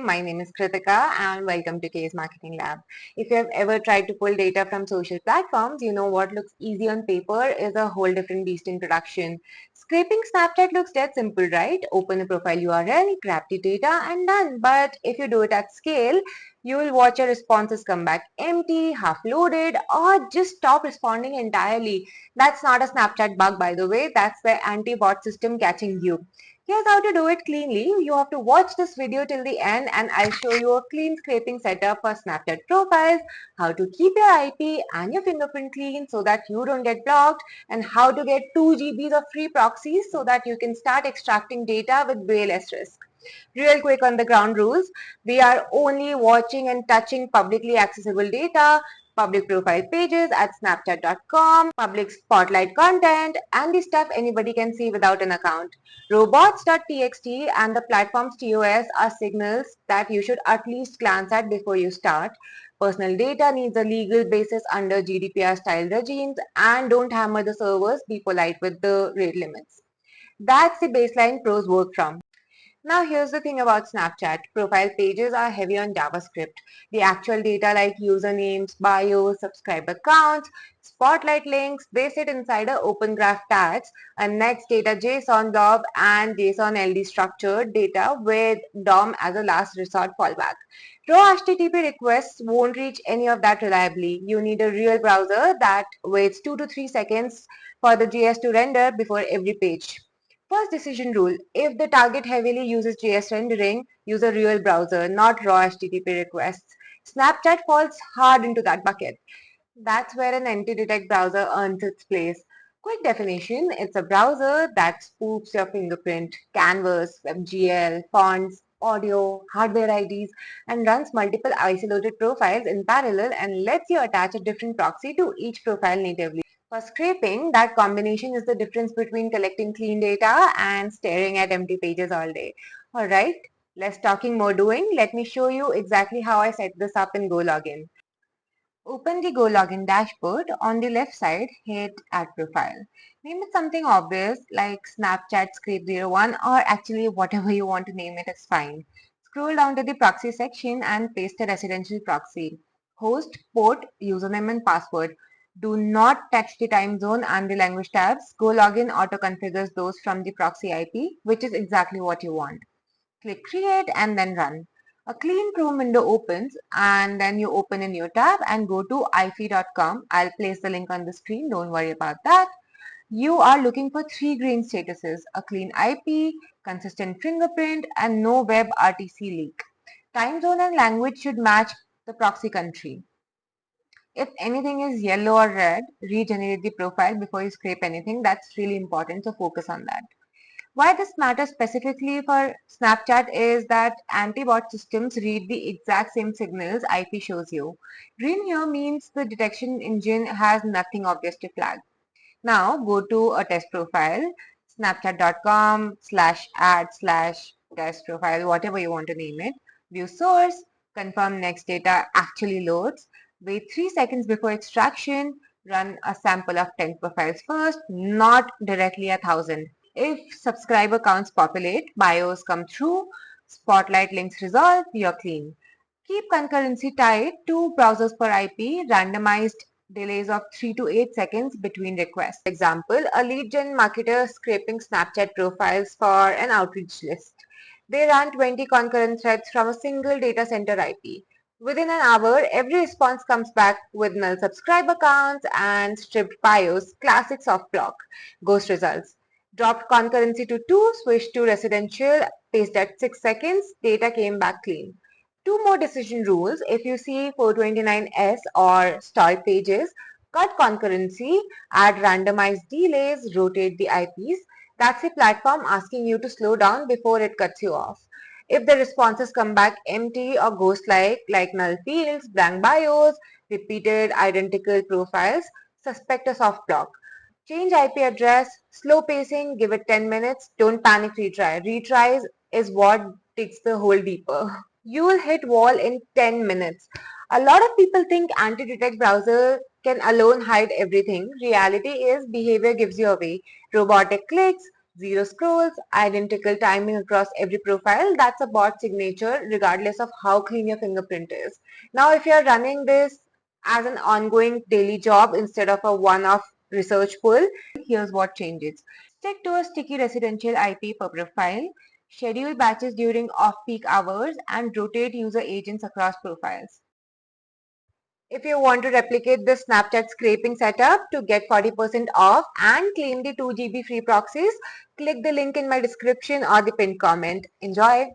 my name is Kritika and welcome to K's Marketing Lab. If you have ever tried to pull data from social platforms, you know what looks easy on paper is a whole different beast in production. Scraping Snapchat looks dead simple, right? Open a profile URL, grab the data and done. But if you do it at scale, you will watch your responses come back empty, half loaded, or just stop responding entirely. That's not a Snapchat bug, by the way, that's the anti-bot system catching you. Here's how to do it cleanly. You have to watch this video till the end and I'll show you a clean scraping setup for Snapchat profiles, how to keep your IP and your fingerprint clean so that you don't get blocked, and how to get 2 GBs of free proxies so that you can start extracting data with way less risk. Real quick on the ground rules. We are only watching and touching publicly accessible data, public profile pages at snapchat.com, public spotlight content, and the stuff anybody can see without an account. Robots.txt and the platform's TOS are signals that you should at least glance at before you start. Personal data needs a legal basis under GDPR style regimes, and don't hammer the servers, be polite with the rate limits. That's the baseline pros work from. Now here's the thing about Snapchat. Profile pages are heavy on JavaScript. The actual data like usernames, bios, subscriber counts, spotlight links, they sit inside a open graph tags, a next data JSON blob and JSON LD structured data with DOM as a last resort fallback. Raw HTTP requests won't reach any of that reliably. You need a real browser that waits 2 to 3 seconds for the JS to render before every page. First decision rule, if the target heavily uses JS rendering, use a real browser, not raw HTTP requests. Snapchat falls hard into that bucket. That's where an anti-detect browser earns its place. Quick definition, it's a browser that spoofs your fingerprint, canvas, WebGL, fonts, audio, hardware IDs, and runs multiple isolated profiles in parallel and lets you attach a different proxy to each profile natively. For scraping, that combination is the difference between collecting clean data and staring at empty pages all day. Alright, less talking, more doing. Let me show you exactly how I set this up in Go Login. Open the Go Login dashboard. On the left side, hit Add Profile. Name it something obvious like Snapchat Scrape01 or actually whatever you want to name it is fine. Scroll down to the proxy section and paste a residential proxy. Host, port, username and password. Do not touch the time zone and the language tabs. Go Login auto-configures those from the proxy IP, which is exactly what you want. Click Create and then Run. A clean Chrome window opens and then you open a new tab and go to ifi.com. I'll place the link on the screen, don't worry about that. You are looking for 3 green statuses, a clean IP, consistent fingerprint, and no web RTC leak. Time zone and language should match the proxy country. If anything is yellow or red, regenerate the profile before you scrape anything. That's really important, so focus on that. Why this matters specifically for Snapchat is that anti-bot systems read the exact same signals IP shows you. Green here means the detection engine has nothing obvious to flag. Now go to a test profile, snapchat.com/ad/test profile, whatever you want to name it. View source, confirm next data actually loads. Wait 3 seconds before extraction. Run a sample of 10 profiles first, not directly 1,000. If subscriber counts populate, bios come through, spotlight links resolve, you're clean. Keep concurrency tight, 2 browsers per IP, randomized delays of 3 to 8 seconds between requests. For example, a lead gen marketer scraping Snapchat profiles for an outreach list. They ran 20 concurrent threads from a single data center IP. Within an hour, every response comes back with null subscriber counts and stripped bios, classic soft block. Ghost results. Dropped concurrency to 2, switched to residential, paced at 6 seconds, data came back clean. 2 more decision rules. If you see 429S or stalled pages, cut concurrency, add randomized delays, rotate the IPs. That's the platform asking you to slow down before it cuts you off. If the responses come back empty or ghost-like, like null fields, blank bios, repeated identical profiles, suspect a soft block. Change IP address, slow pacing, give it 10 minutes, don't panic retry. Retries is what digs the hole deeper. You will hit wall in 10 minutes. A lot of people think anti-detect browser can alone hide everything. Reality is behavior gives you away. Robotic clicks, Zero scrolls, identical timing across every profile. That's a bot signature regardless of how clean your fingerprint is. Now, if you're running this as an ongoing daily job instead of a one-off research pull, here's what changes. Stick to a sticky residential IP per profile, schedule batches during off-peak hours, and rotate user agents across profiles. If you want to replicate the Snapchat scraping setup to get 40% off and claim the 2 GB free proxies, click the link in my description or the pinned comment. Enjoy!